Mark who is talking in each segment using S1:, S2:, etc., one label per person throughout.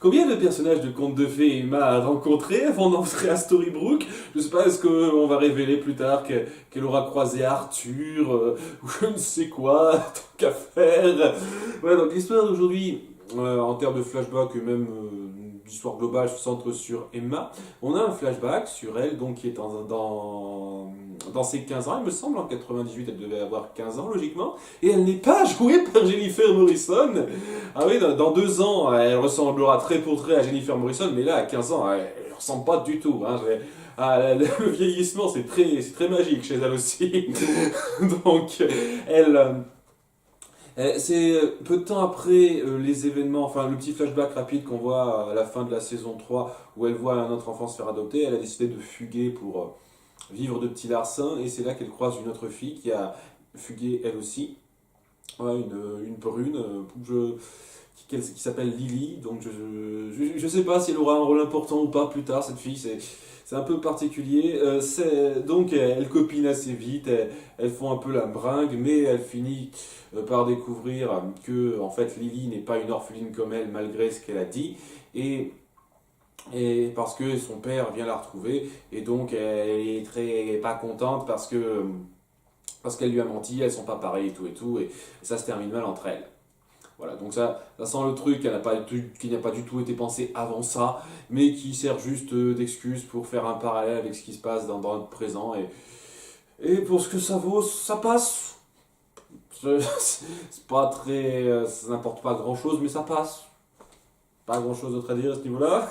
S1: Combien de personnages de contes de fées Emma a rencontré avant d'entrer à Storybrooke? Je sais pas, est-ce qu'on va révéler plus tard qu'elle aura croisé Arthur, ou je ne sais quoi, tant qu'à faire. Voilà, donc l'histoire d'aujourd'hui, en termes de flashback et même d'histoire globale, se centre sur Emma. On a un flashback sur elle, donc qui est dans ses 15 ans, il me semble, en 98, elle devait avoir 15 ans, logiquement, et elle n'est pas jouée par Jennifer Morrison. Ah oui, dans 2 ans, elle ressemblera trait pour trait à Jennifer Morrison, mais là, à 15 ans, elle ne ressemble pas du tout. Hein. Le vieillissement, c'est très magique chez elle aussi. Donc, elle... c'est peu de temps après les événements, enfin le petit flashback rapide qu'on voit à la fin de la saison 3 où elle voit un autre enfant se faire adopter, elle a décidé de fuguer pour vivre de petits larcins et c'est là qu'elle croise une autre fille qui a fugué elle aussi, ouais, une brune qui s'appelle Lily, donc je sais pas si elle aura un rôle important ou pas plus tard cette fille, c'est un peu particulier. Donc elle copine assez vite, elles font un peu la bringue, mais elle finit par découvrir que en fait Lily n'est pas une orpheline comme elle malgré ce qu'elle a dit et parce que son père vient la retrouver et donc elle est très pas contente parce qu'elle lui a menti, elles sont pas pareilles et tout et ça se termine mal entre elles. Voilà, donc ça sent le truc qui n'a pas du tout été pensé avant ça, mais qui sert juste d'excuse pour faire un parallèle avec ce qui se passe dans le présent. Et pour ce que ça vaut, ça passe. C'est pas très. Ça n'importe pas grand chose, mais ça passe. Pas grand chose d'autre à dire à ce niveau-là.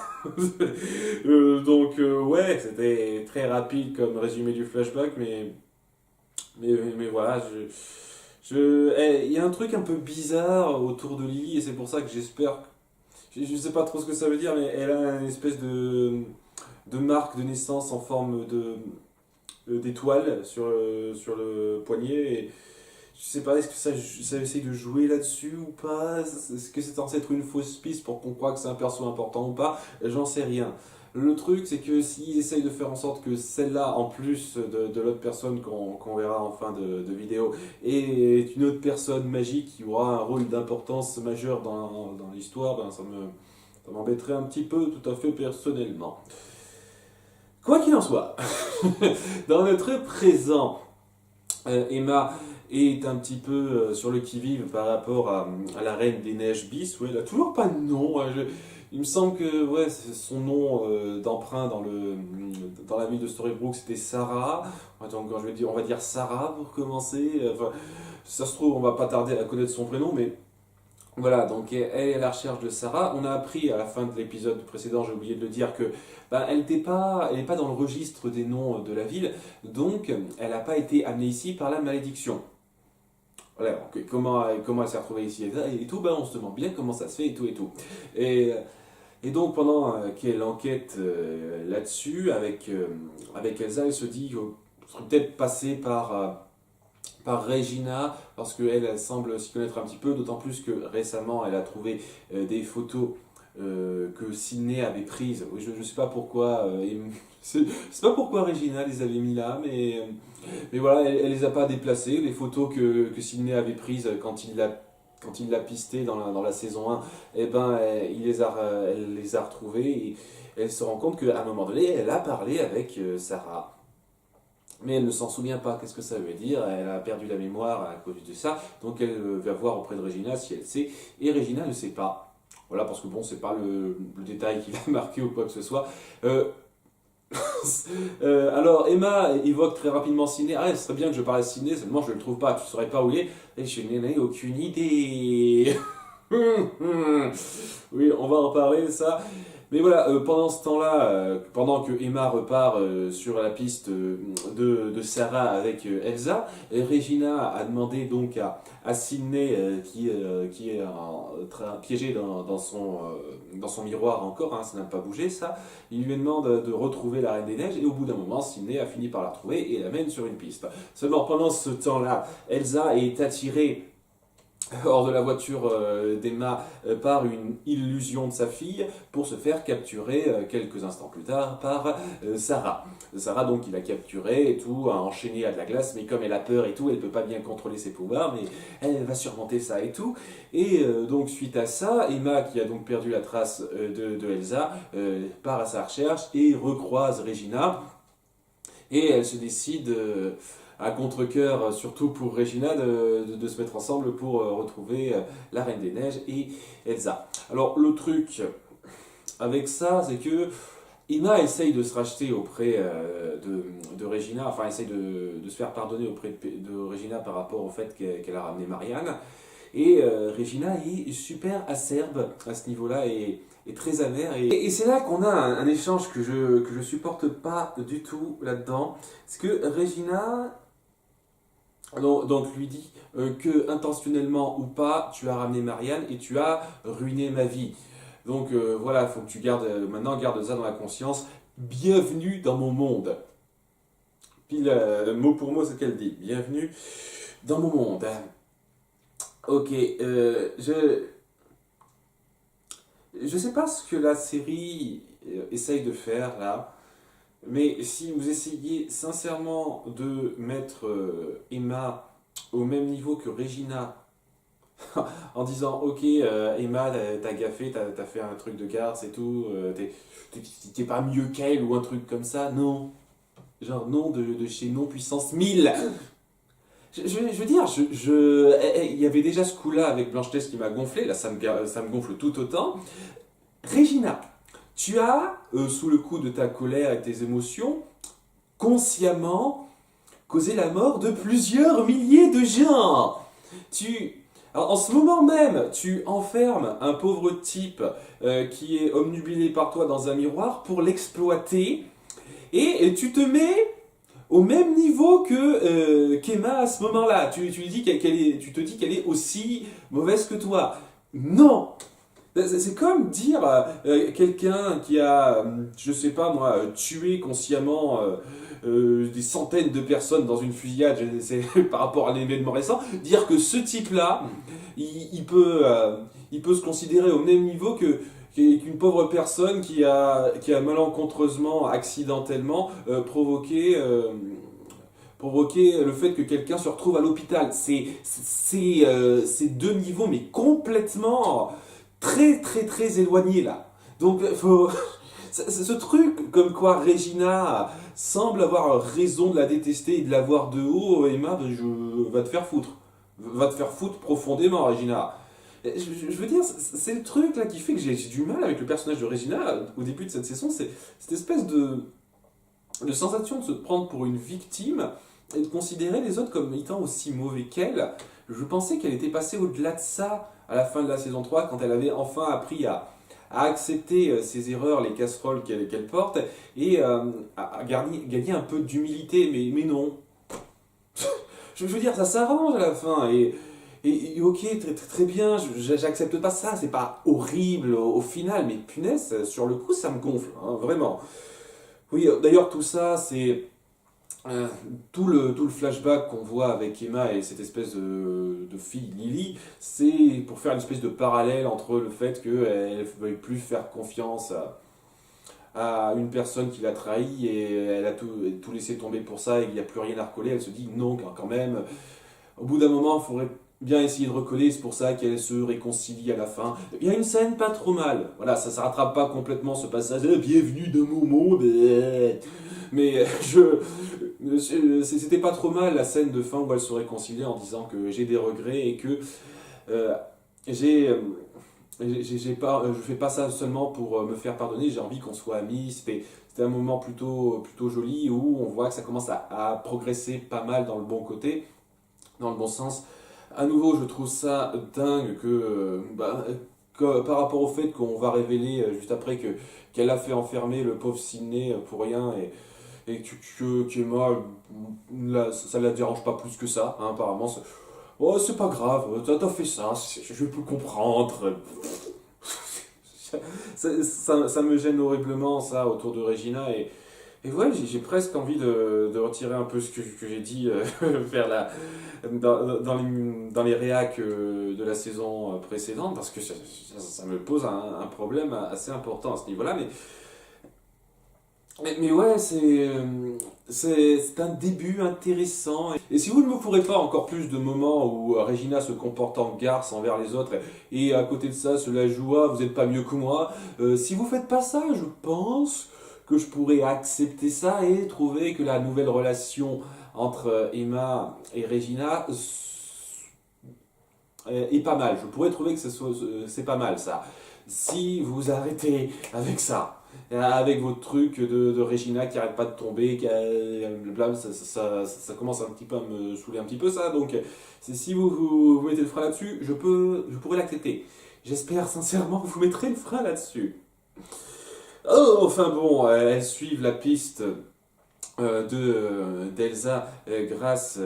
S1: Ouais, c'était très rapide comme résumé du flashback, mais voilà, il y a un truc un peu bizarre autour de Lily et c'est pour ça que j'espère. Je sais pas trop ce que ça veut dire, mais elle a une espèce de marque de naissance en forme d'étoile sur le poignet. Et je sais pas, est-ce que ça essaye de jouer là-dessus ou pas? Est-ce que c'est censé être une fausse piste pour qu'on croie que c'est un perso important ou pas? J'en sais rien. Le truc, c'est que s'ils essayent de faire en sorte que celle-là, en plus de l'autre personne qu'on verra en fin de vidéo, est une autre personne magique qui aura un rôle d'importance majeure dans l'histoire, ben ça m'embêterait un petit peu, tout à fait personnellement. Quoi qu'il en soit, dans notre présent, Emma est un petit peu sur le qui-vive par rapport à la Reine des Neiges bis. Ouais, elle a toujours pas de nom. Hein. Il me semble que ouais, son nom d'emprunt dans la ville de Storybrooke, c'était Sarah. Attends, quand je vais dire, on va dire Sarah pour commencer. Enfin, ça se trouve, on va pas tarder à connaître son prénom, mais voilà, donc elle est à la recherche de Sarah. On a appris à la fin de l'épisode précédent, j'ai oublié de le dire, que ben, elle n'est pas dans le registre des noms de la ville, donc elle n'a pas été amenée ici par la malédiction. Voilà, donc, comment elle s'est retrouvée ici et tout, ben, on se demande bien comment ça se fait et tout et tout. Et, et donc pendant qu'elle enquête là-dessus avec Elsa, elle se dit qu'il faudrait peut-être passer par Regina, parce qu'elle elle semble s'y connaître un petit peu, d'autant plus que récemment elle a trouvé des photos que Sydney avait prises. Oui, je ne sais pas pourquoi, c'est pas pourquoi Regina les avait mis là, mais voilà, elle les a pas déplacées. Les photos que Sydney avait prises quand il l'a pisté dans la saison 1, eh ben, elle les a retrouvées et elle se rend compte qu'à un moment donné, elle a parlé avec Sarah. Mais elle ne s'en souvient pas, qu'est-ce que ça veut dire? Elle a perdu la mémoire à cause de ça, donc elle va voir auprès de Regina si elle sait, et Regina ne sait pas. Voilà, parce que bon, c'est pas le détail qui va marquer ou quoi que ce soit. Euh, alors Emma évoque très rapidement Ciné. Ah, ce serait bien que je parle à Ciné, seulement je ne le trouve pas, tu ne saurais pas où il est. Et je n'en ai aucune idée. Oui, on va en parler de ça. Mais voilà, pendant ce temps-là, pendant que Emma repart sur la piste de Sarah avec Elsa, Regina a demandé donc à Sydney, qui est piégé dans son miroir encore, hein, ça n'a pas bougé ça, il lui demande de retrouver la Reine des Neiges et au bout d'un moment, Sydney a fini par la retrouver et l'amène sur une piste. Seulement pendant ce temps-là, Elsa est attirée hors de la voiture d'Emma par une illusion de sa fille pour se faire capturer quelques instants plus tard par Sarah. Sarah donc il l'a capturée et tout, a enchaîné à de la glace, mais comme elle a peur et tout, elle peut pas bien contrôler ses pouvoirs, mais elle va surmonter ça et tout. Et donc suite à ça, Emma qui a donc perdu la trace de Elsa part à sa recherche et recroise Regina. Et elle se décide, à contre-cœur, surtout pour Regina, de se mettre ensemble pour retrouver la Reine des Neiges et Elsa. Alors le truc avec ça, c'est que Emma essaye de se racheter auprès de Regina, enfin essaye de se faire pardonner auprès de Regina par rapport au fait qu'elle a ramené Marianne. Et Regina est super acerbe à ce niveau-là et très amère. Et c'est là qu'on a un échange que je supporte pas du tout là-dedans. C'est que Regina donc lui dit que intentionnellement ou pas, tu as ramené Marianne et tu as ruiné ma vie. Donc voilà, il faut que tu gardes, maintenant garde ça dans la conscience. Bienvenue dans mon monde. Pile mot pour mot, c'est ce qu'elle dit. Bienvenue dans mon monde. Ok, je sais pas ce que la série essaye de faire là, mais si vous essayez sincèrement de mettre Emma au même niveau que Regina, en disant ok Emma t'as gaffé, t'as fait un truc de garce et tout, t'es pas mieux qu'elle ou un truc comme ça, non. Genre non de chez non puissance 1000. Je veux dire, il y avait déjà ce coup-là avec Blanche-Neige qui m'a gonflé, là ça me gonfle tout autant. Regina, tu as, sous le coup de ta colère et tes émotions, consciemment causé la mort de plusieurs milliers de gens. Alors, en ce moment même, tu enfermes un pauvre type qui est omnubilé par toi dans un miroir pour l'exploiter et tu te mets au même niveau que qu'Emma à ce moment-là. Tu te dis qu'elle est aussi mauvaise que toi. Non. C'est comme dire quelqu'un qui a, je sais pas moi, tué consciemment des centaines de personnes dans une fusillade, par rapport à un événement récent, dire que ce type-là, il peut se considérer au même niveau qu'une pauvre personne qui a malencontreusement, accidentellement provoqué le fait que quelqu'un se retrouve à l'hôpital. C'est deux niveaux, mais complètement très très très éloignés là. Donc, ce truc comme quoi Regina semble avoir raison de la détester et de la voir de haut, Emma, va te faire foutre. Va te faire foutre profondément, Regina. Je veux dire, c'est le truc là qui fait que j'ai du mal avec le personnage de Regina au début de cette saison, c'est cette espèce de sensation de se prendre pour une victime et de considérer les autres comme étant aussi mauvais qu'elle. Je pensais qu'elle était passée au-delà de ça à la fin de la saison 3, quand elle avait enfin appris à accepter ses erreurs, les casseroles qu'elle porte, et à gagner un peu d'humilité, mais non. Je veux dire, ça s'arrange à la fin, et ok, très, très, très bien, j'accepte pas ça, c'est pas horrible au final, mais punaise, sur le coup, ça me gonfle, hein, vraiment. Oui, d'ailleurs, tout ça, c'est euh, tout le flashback qu'on voit avec Emma et cette espèce de fille Lily, c'est pour faire une espèce de parallèle entre le fait qu'elle ne veuille plus faire confiance à une personne qui l'a trahi et elle a tout laissé tomber pour ça et qu'il n'y a plus rien à recoller. Elle se dit non, quand même, au bout d'un moment, il faudrait bien essayer de recoller, c'est pour ça qu'elle se réconcilie à la fin. Il y a une scène pas trop mal. Voilà, ça ne rattrape pas complètement ce passage. Bienvenue dans mon monde. Mais c'était pas trop mal la scène de fin où elle se réconcilie en disant que j'ai des regrets et que euh, j'ai je fais pas ça seulement pour me faire pardonner, j'ai envie qu'on soit amis. C'était un moment plutôt joli où on voit que ça commence à progresser pas mal dans le bon côté, dans le bon sens. À nouveau, je trouve ça dingue par rapport au fait qu'on va révéler juste après qu'elle a fait enfermer le pauvre Sydney pour rien et qu'Emma, là, ça la dérange pas plus que ça, hein, apparemment. Oh, c'est pas grave, t'as fait ça, je peux comprendre. Ça me gêne horriblement, ça, autour de Regina, et Et ouais, j'ai presque envie de retirer un peu ce que j'ai dit vers dans les réacs de la saison précédente, parce que ça me pose un problème assez important à ce niveau-là. Mais ouais, c'est un début intéressant. Et si vous ne me pourrez pas encore plus de moments où Regina se comporte en garce envers les autres et à côté de ça se la joue, ah, vous n'êtes pas mieux que moi, si vous faites pas ça, je pense que je pourrais accepter ça et trouver que la nouvelle relation entre Emma et Regina est pas mal. Je pourrais trouver que c'est pas mal ça. Si vous arrêtez avec ça, avec votre truc de Regina qui arrête pas de tomber, ça commence un petit peu à me saouler un petit peu ça. Donc si vous mettez le frein là-dessus, je pourrais l'accepter. J'espère sincèrement que vous mettrez le frein là-dessus. Oh, enfin bon, elles suivent la piste d'Elsa grâce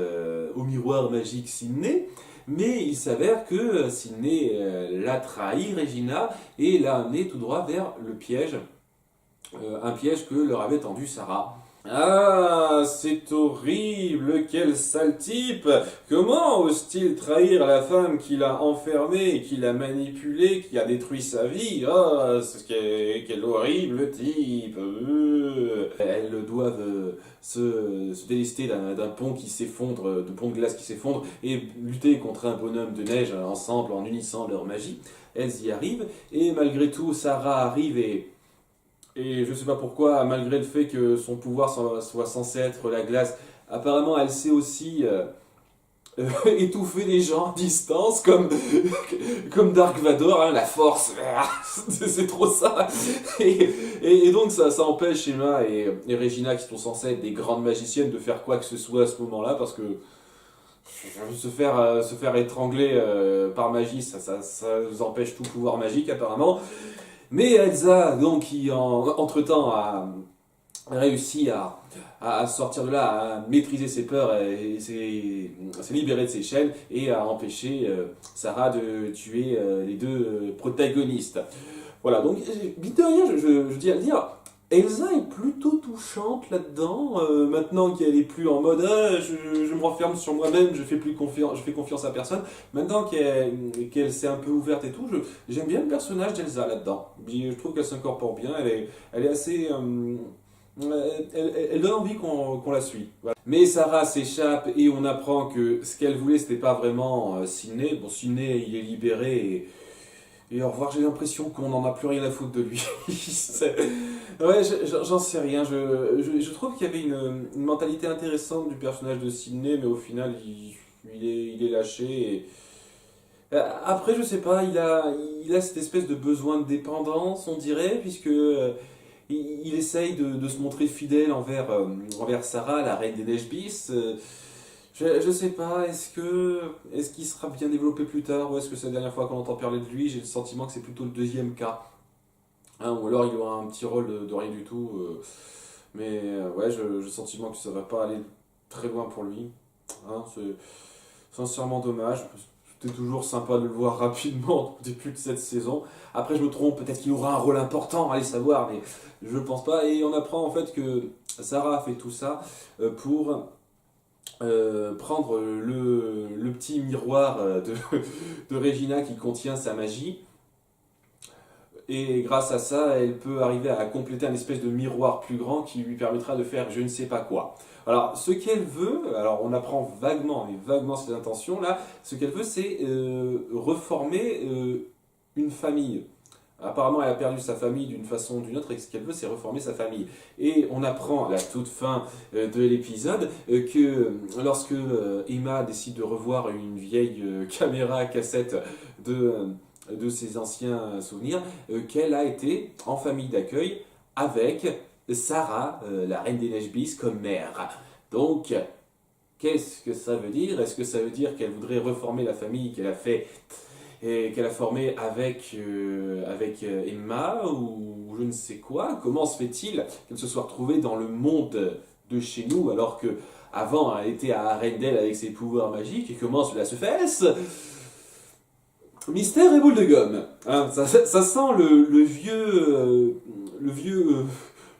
S1: au miroir magique Sydney. Mais il s'avère que Sydney l'a trahi, Regina, et l'a amené tout droit vers le piège. Un piège que leur avait tendu Sarah. Ah, c'est horrible, quel sale type! Comment ose-t-il trahir la femme qui l'a enfermé, qui l'a manipulé, qui a détruit sa vie? Ah, quel horrible type! Elles doivent se délester d'un pont qui s'effondre, de pont de glace qui s'effondre, et lutter contre un bonhomme de neige ensemble en unissant leur magie. Elles y arrivent, et malgré tout, Sarah arrive et je sais pas pourquoi, malgré le fait que son pouvoir soit censé être la glace, apparemment elle sait aussi étouffer les gens à distance, comme Dark Vador, hein, la force, c'est trop ça. Et donc ça empêche Emma et Regina, qui sont censées être des grandes magiciennes, de faire quoi que ce soit à ce moment-là, parce que se faire étrangler par magie, ça nous empêche tout pouvoir magique apparemment. Mais Elsa, donc, qui entre-temps a réussi à sortir de là, à maîtriser ses peurs et s'est libérée de ses chaînes et a empêché Sarah de tuer les deux protagonistes. Voilà, donc, mine de rien, je dis à le dire, Elsa est plutôt touchante là-dedans, maintenant qu'elle est plus en mode ah, je me renferme sur moi-même, je fais confiance à personne. Maintenant qu'elle s'est un peu ouverte et tout, j'aime bien le personnage d'Elsa là-dedans. Je trouve qu'elle s'incorpore bien, elle est assez. Elle donne envie qu'on la suit. Voilà. Mais Sarah s'échappe et on apprend que ce qu'elle voulait, c'était pas vraiment Sydney. Bon, Sydney, il est libéré et au revoir, j'ai l'impression qu'on n'en a plus rien à foutre de lui. Ouais, j'en sais rien. Je trouve qu'il y avait une mentalité intéressante du personnage de Sydney, mais au final, il est lâché. Après, je sais pas, il a cette espèce de besoin de dépendance, on dirait, puisque il essaye de se montrer fidèle envers Sarah, la reine des neiges bis. Je sais pas, est-ce qu'il sera bien développé plus tard, ou est-ce que c'est la dernière fois qu'on entend parler de lui? J'ai le sentiment que c'est plutôt le deuxième cas. Hein, ou alors il aura un petit rôle de rien du tout. Ouais, j'ai le sentiment que ça va pas aller très loin pour lui. Hein, c'est sincèrement dommage. C'était toujours sympa de le voir rapidement au début de cette saison. Après, je me trompe, peut-être qu'il aura un rôle important, allez savoir, mais je ne pense pas. Et on apprend en fait que Sarah a fait tout ça pour prendre le petit miroir de Regina qui contient sa magie. Et grâce à ça, elle peut arriver à compléter un espèce de miroir plus grand qui lui permettra de faire je ne sais pas quoi. Alors, ce qu'elle veut, alors on apprend vaguement ses intentions là, ce qu'elle veut c'est reformer une famille. Apparemment, elle a perdu sa famille d'une façon ou d'une autre, et ce qu'elle veut, c'est reformer sa famille. Et on apprend à la toute fin de l'épisode que lorsque Emma décide de revoir une vieille caméra cassette de ses anciens souvenirs, qu'elle a été en famille d'accueil avec Sarah, la reine des neiges bis, comme mère. Donc, qu'est-ce que ça veut dire? Est-ce que ça veut dire qu'elle voudrait reformer la famille qu'elle a formée avec Emma, ou je ne sais quoi? Comment se fait-il qu'elle se soit retrouvée dans le monde de chez nous, alors que avant elle était à Arendelle avec ses pouvoirs magiques, et comment cela se fait? Mystère et boule de gomme. Hein, ça sent le vieux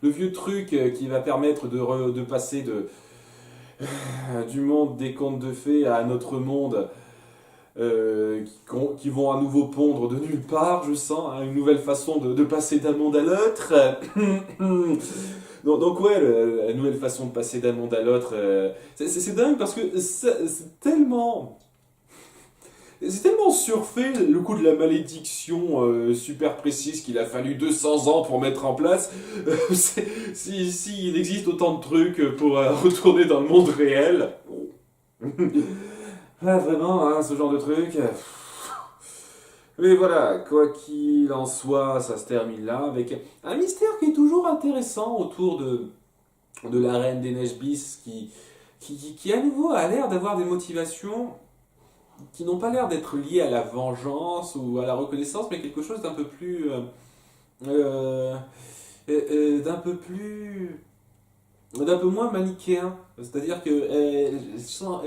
S1: le vieux truc qui va permettre de passer du monde des contes de fées à notre monde qui vont à nouveau pondre de nulle part, je sens, hein, une nouvelle façon de passer d'un monde à l'autre. Donc ouais, la nouvelle façon de passer d'un monde à l'autre, c'est dingue parce que c'est tellement surfait le coup de la malédiction super précise qu'il a fallu 200 ans pour mettre en place. S'il existe autant de trucs pour retourner dans le monde réel. Ah, vraiment, hein, ce genre de truc. Mais voilà, quoi qu'il en soit, ça se termine là avec un mystère qui est toujours intéressant autour de la Reine des Neiges bis qui à nouveau a l'air d'avoir des motivations qui n'ont pas l'air d'être liées à la vengeance ou à la reconnaissance, mais quelque chose d'un peu plus. Euh, d'un peu moins manichéen. C'est-à-dire elle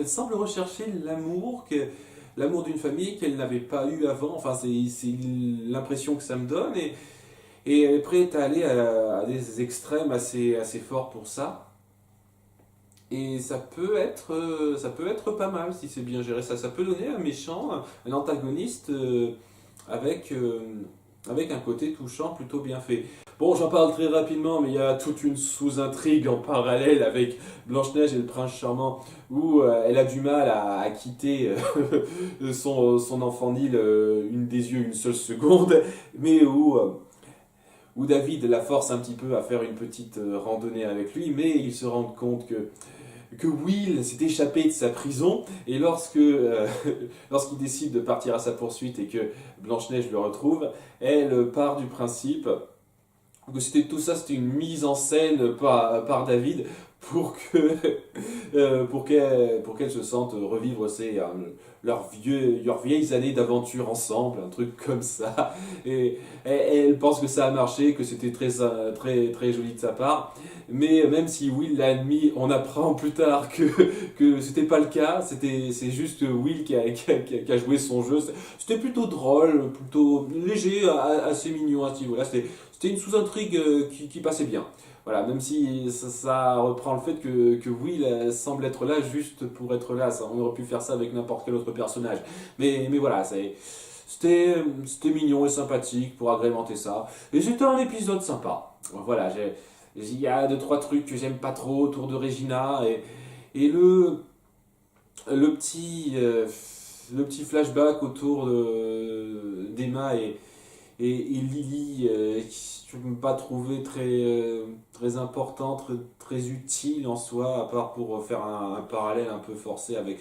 S1: semble rechercher l'amour d'une famille qu'elle n'avait pas eu avant. Enfin, c'est l'impression que ça me donne. Et elle est prête à aller à des extrêmes assez forts pour ça. Et ça peut être pas mal si c'est bien géré. Ça peut donner un méchant, un antagoniste avec un côté touchant plutôt bien fait. Bon, j'en parle très rapidement, mais il y a toute une sous-intrigue en parallèle avec Blanche-Neige et le Prince Charmant, où elle a du mal à quitter son enfant Nil une des yeux une seule seconde, mais où David la force un petit peu à faire une petite randonnée avec lui, mais il se rend compte que Will s'est échappé de sa prison, et lorsqu'il décide de partir à sa poursuite et que Blanche-Neige le retrouve, elle part du principe que tout ça c'était une mise en scène par David pour qu'elle se sente revivre leurs vieilles années d'aventure ensemble, un truc comme ça. Et elle pense que ça a marché, que c'était très joli de sa part. Mais même si Will l'a admis, on apprend plus tard que c'était pas le cas. C'est juste Will qui a joué son jeu. C'était plutôt drôle, plutôt léger, assez mignon à ce niveau-là. C'était une sous-intrigue qui passait bien. Voilà, même si ça reprend le fait que Will semble être là juste pour être là. On aurait pu faire ça avec n'importe quel autre personnage. Mais voilà, c'était mignon et sympathique pour agrémenter ça. Et c'était un épisode sympa. Voilà, il y a deux, trois trucs que j'aime pas trop autour de Regina. Et le petit flashback autour d'Emma et Lily, je ne peux pas trouver très important, très utile en soi, à part pour faire un parallèle un peu forcé avec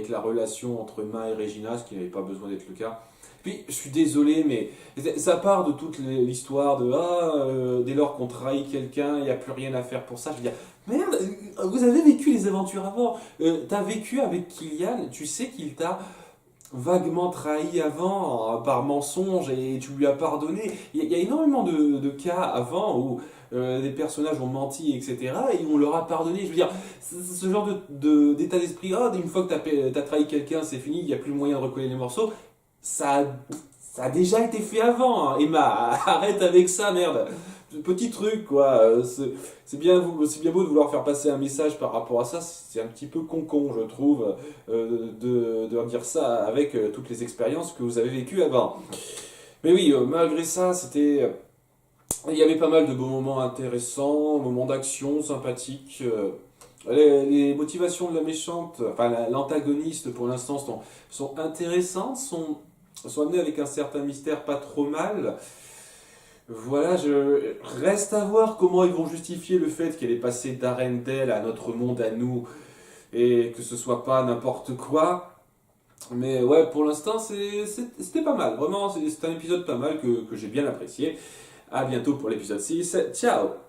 S1: la relation entre Emma et Regina, ce qui n'avait pas besoin d'être le cas. Puis, je suis désolé, mais ça part de toute l'histoire dès lors qu'on trahit quelqu'un, il n'y a plus rien à faire pour ça. Je veux dire, merde, vous avez vécu les aventures avant. T'as vécu avec Kylian, tu sais qu'il t'a vaguement trahi avant par mensonge et tu lui as pardonné. Il y a énormément de cas avant où des personnages ont menti, etc. et on leur a pardonné. Je veux dire, ce genre d'état d'esprit, une fois que t'as trahi quelqu'un, c'est fini, il n'y a plus moyen de recoller les morceaux. Ça a déjà été fait avant, hein. Emma, arrête avec ça, merde. Petit truc, quoi. C'est bien beau de vouloir faire passer un message par rapport à ça. C'est un petit peu con, je trouve, de dire ça avec toutes les expériences que vous avez vécues avant. Mais oui, malgré ça, il y avait pas mal de beaux moments intéressants, moments d'action sympathiques. Les motivations de la méchante, enfin l'antagoniste pour l'instant sont intéressantes, sont amenées avec un certain mystère pas trop mal. Voilà, je reste à voir comment ils vont justifier le fait qu'elle est passée d'Arendelle à notre monde à nous et que ce soit pas n'importe quoi. Mais ouais, pour l'instant, c'était pas mal. Vraiment, c'est un épisode pas mal que j'ai bien apprécié. À bientôt pour l'épisode 6. Ciao!